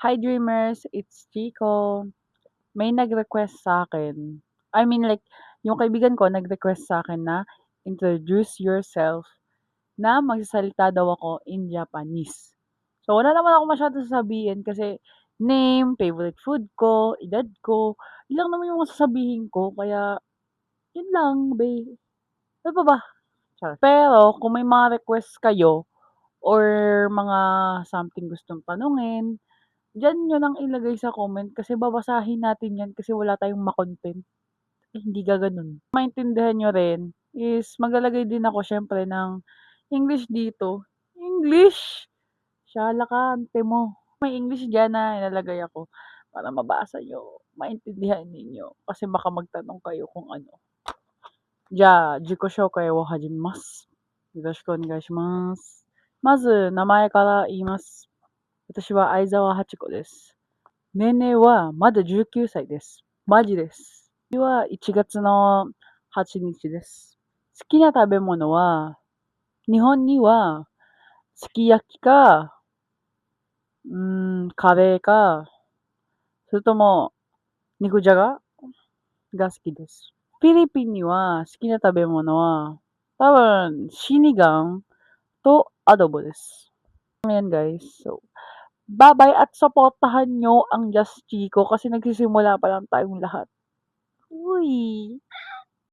Hi dreamers, it's Chico. May nag-request sa akin. I mean like, yung kaibigan ko nag-request sa akin na introduce yourself na magsasalita daw ako in Japanese. So wala naman ako masyadong sasabihin kasi name, favorite food ko, edad ko, yun lang naman yung sasabihin ko. Kaya, yun lang, be. Ano pa ba? Charot. Pero, kung may mga request kayo or mga something gustong tanungin, diyan niyo lang ilagay sa comment kasi babasahin natin 'yan kasi wala tayong ma-content. Eh, hindi gaganon. Maintindihan niyo rin is maglalagay din ako siyempre ng English dito. English! Shala ka, ante mo. May English diyan na ilalagay ako para mabasa niyo, maintindihan ninyo. Kasi baka magtanong kayo kung ano. じゃあ、自己紹介を始めます。よろしくお願いします。まず、名前から言います。私は相沢八子です。年齢はまだ19歳です。マジです。日は1月の8日です。好きな食べ物は、日本には、すき焼きか、カレーか、それとも、肉じゃがが好きです。フィリピンには好きな食べ物は、多分、シニガンto adobo des. Ayan guys. So, bye-bye at supportahan nyo ang Just Chico kasi nagsisimula pa lang tayong lahat. Uy!